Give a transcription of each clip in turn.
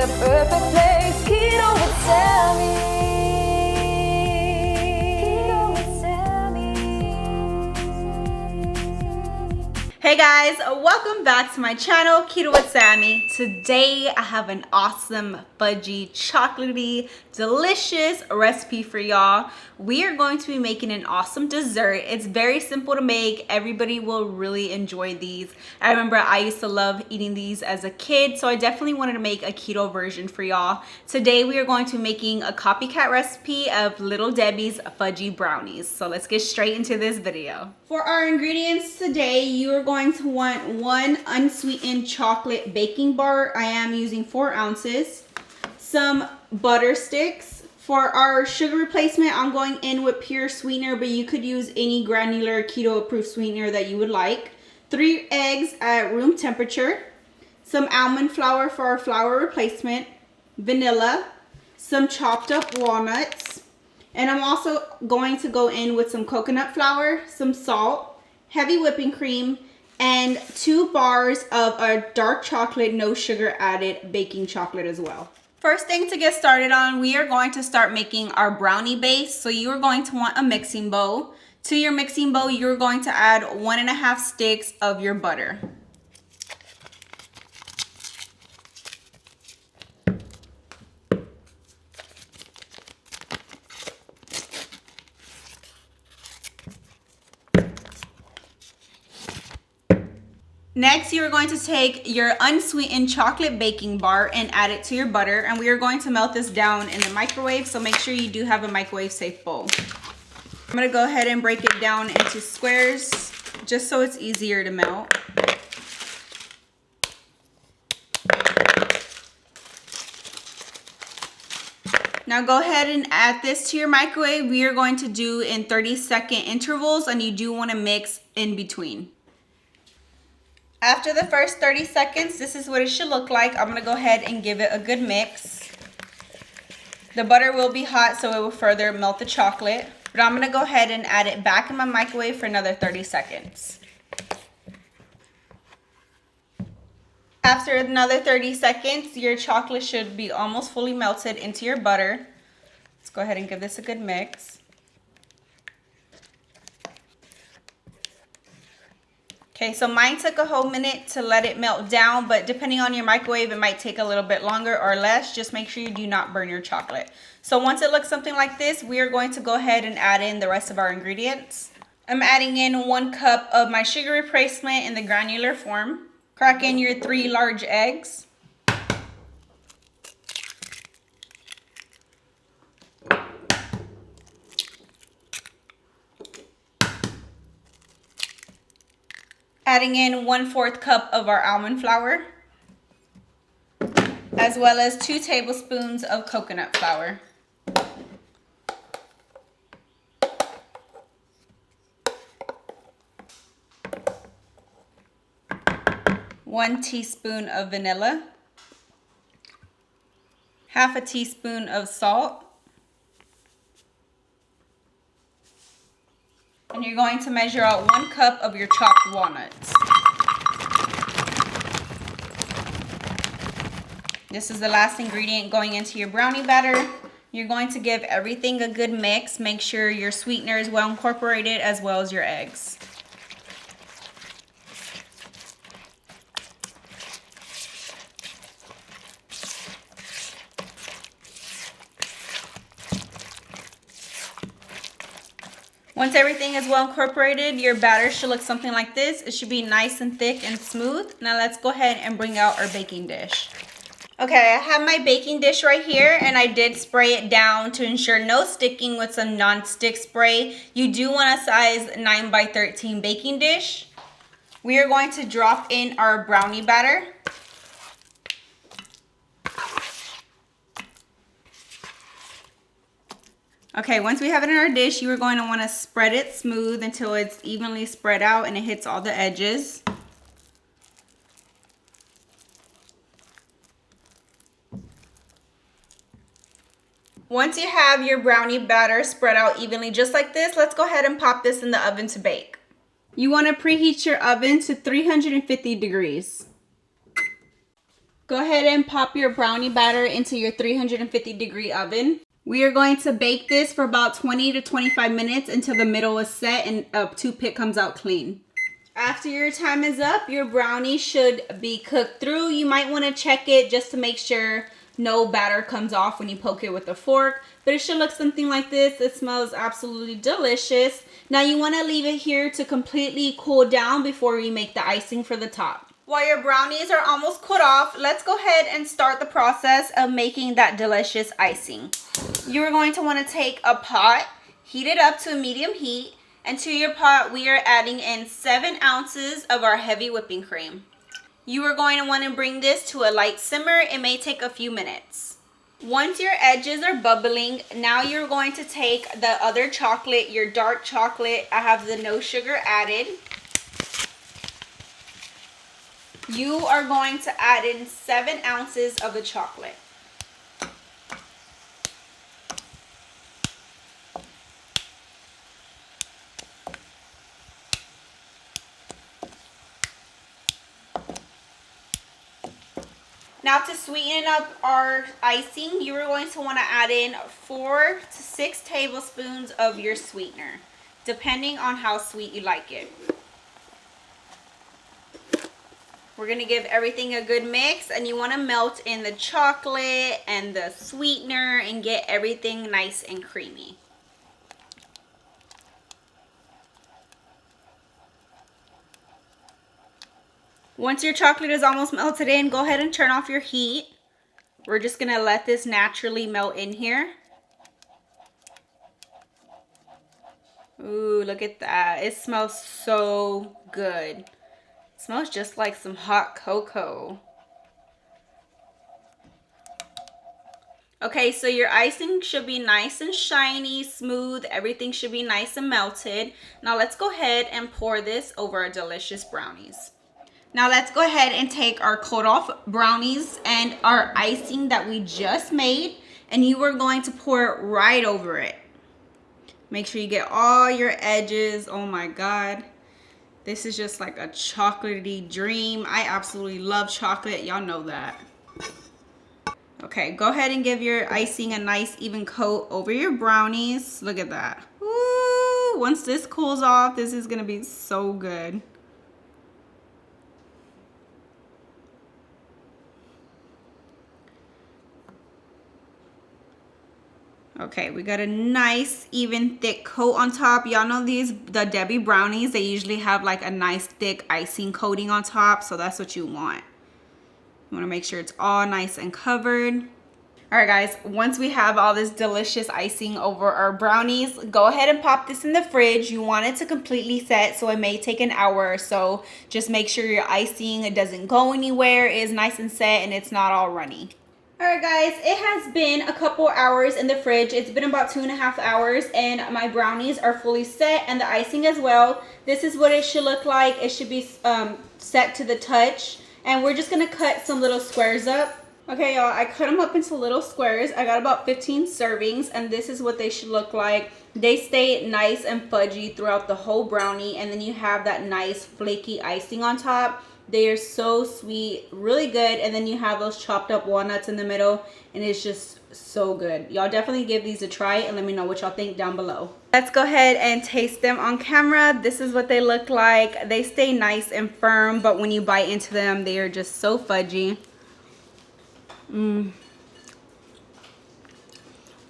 the perfect place. Keto with Sammy. Keto with Sammy. Hey guys, welcome back to my channel, Keto with Sammy. Today I have an awesome, fudgy, chocolatey, delicious recipe for y'all. We are going to be making an awesome dessert. It's very simple to make. Everybody will really enjoy these. I remember I used to love eating these as a kid, so I definitely wanted to make a keto version for y'all. Today we are going to be making a copycat recipe of Little Debbie's fudgy brownies. So let's get straight into this video. For our ingredients today, you are going to want 1 unsweetened chocolate baking bar. I am using 4 ounces. Some butter sticks. For our sugar replacement, I'm going in with pure sweetener, but you could use any granular keto approved sweetener that you would like. 3 eggs at room temperature. Some almond flour for our flour replacement. Vanilla. Some chopped up walnuts. And I'm also going to go in with some coconut flour, some salt, heavy whipping cream, and 2 bars of a dark chocolate, no sugar added baking chocolate as well. First thing to get started on, we are going to start making our brownie base. So you are going to want a mixing bowl. To your mixing bowl, you're going to add 1.5 sticks of your butter. Next, you are going to take your unsweetened chocolate baking bar and add it to your butter, and we are going to melt this down in the microwave, so make sure you do have a microwave safe bowl. I'm going to go ahead and break it down into squares just so it's easier to melt. Now go ahead and add this to your microwave. We are going to do in 30-second intervals, and you do want to mix in between. After the first 30 seconds, this is what it should look like. I'm gonna go ahead and give it a good mix. The butter will be hot, so it will further melt the chocolate. But I'm gonna go ahead and add it back in my microwave for another 30 seconds. After another 30 seconds, your chocolate should be almost fully melted into your butter. Let's go ahead and give this a good mix. Okay, so mine took a whole minute to let it melt down, but depending on your microwave, it might take a little bit longer or less. Just make sure you do not burn your chocolate. So once it looks something like this, we are going to go ahead and add in the rest of our ingredients. I'm adding in 1 cup of my sugar replacement in the granular form. Crack in your 3 large eggs. Adding in 1/4 cup of our almond flour, as well as 2 tablespoons of coconut flour. One teaspoon of vanilla, 1/2 teaspoon of salt, and you're going to measure out 1 cup of your chopped walnuts. This is the last ingredient going into your brownie batter. You're going to give everything a good mix. Make sure your sweetener is well incorporated as well as your eggs. Once everything is well incorporated, your batter should look something like this. It should be nice and thick and smooth. Now let's go ahead and bring out our baking dish. Okay, I have my baking dish right here, and I did spray it down to ensure no sticking with some non-stick spray. You do want a size 9x13 baking dish. We are going to drop in our brownie batter. Okay, once we have it in our dish, you are going to want to spread it smooth until it's evenly spread out and it hits all the edges. Once you have your brownie batter spread out evenly just like this, let's go ahead and pop this in the oven to bake. You want to preheat your oven to 350 degrees. Go ahead and pop your brownie batter into your 350-degree oven. We are going to bake this for about 20 to 25 minutes until the middle is set and a toothpick comes out clean. After your time is up, your brownie should be cooked through. You might want to check it just to make sure no batter comes off when you poke it with a fork. But it should look something like this. It smells absolutely delicious. Now you want to leave it here to completely cool down before you make the icing for the top. While your brownies are almost cooled off, let's go ahead and start the process of making that delicious icing. You are going to want to take a pot, heat it up to a medium heat, and to your pot we are adding in 7 ounces of our heavy whipping cream. You are going to want to bring this to a light simmer. It may take a few minutes. Once your edges are bubbling, now you're going to take the other chocolate, your dark chocolate. I have the no sugar added. You are going to add in 7 ounces of the chocolate. Now to sweeten up our icing, you are going to want to add in 4 to 6 tablespoons of your sweetener, depending on how sweet you like it. We're going to give everything a good mix, and you want to melt in the chocolate and the sweetener and get everything nice and creamy. Once your chocolate is almost melted in, go ahead and turn off your heat. We're just going to let this naturally melt in here. Ooh, look at that. It smells so good. Smells just like some hot cocoa. Okay, so your icing should be nice and shiny, smooth. Everything should be nice and melted. Now let's go ahead and pour this over our delicious brownies. Now let's go ahead and take our cold off brownies and our icing that we just made, and you are going to pour it right over it. Make sure you get all your edges. Oh my God. This is just like a chocolatey dream. I absolutely love chocolate. Y'all know that. Okay, go ahead and give your icing a nice even coat over your brownies. Look at that. Woo! Once this cools off, this is gonna be so good. Okay, we got a nice even thick coat on top. Y'all know the Debbie brownies, they usually have like a nice thick icing coating on top, so that's what you want. You want to make sure it's all nice and covered. All right guys, once we have all this delicious icing over our brownies, go ahead and pop this in the fridge. You want it to completely set, so it may take an hour or so. Just make sure your icing doesn't go anywhere, it is nice and set, and it's not all runny. Alright guys, it has been a couple hours in the fridge. It's been about 2.5 hours, and my brownies are fully set, and the icing as well. This is what it should look like. It should be set to the touch, and we're just going to cut some little squares up. Okay y'all, I cut them up into little squares. I got about 15 servings, and this is what they should look like. They stay nice and fudgy throughout the whole brownie, and then you have that nice flaky icing on top. They are so sweet, really good, and then you have those chopped up walnuts in the middle, and it's just so good. Y'all definitely give these a try and let me know what y'all think down below. Let's go ahead and taste them on camera. This is what they look like. They stay nice and firm, but when you bite into them, they are just so fudgy. The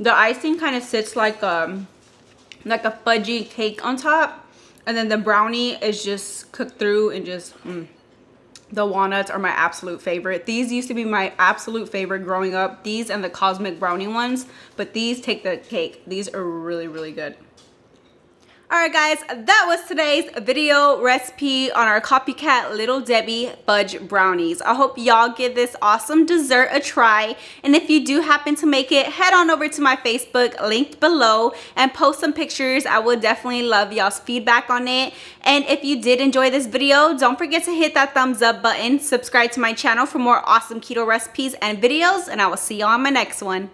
icing kind of sits like a fudgy cake on top, and then the brownie is just cooked through and just The walnuts are my absolute favorite. These used to be my absolute favorite growing up. These and the Cosmic Brownie ones. But these take the cake. These are really, really good. Alright guys, that was today's video recipe on our Copycat Little Debbie Fudge Brownies. I hope y'all give this awesome dessert a try. And if you do happen to make it, head on over to my Facebook linked below and post some pictures. I would definitely love y'all's feedback on it. And if you did enjoy this video, don't forget to hit that thumbs up button. Subscribe to my channel for more awesome keto recipes and videos. And I will see y'all on my next one.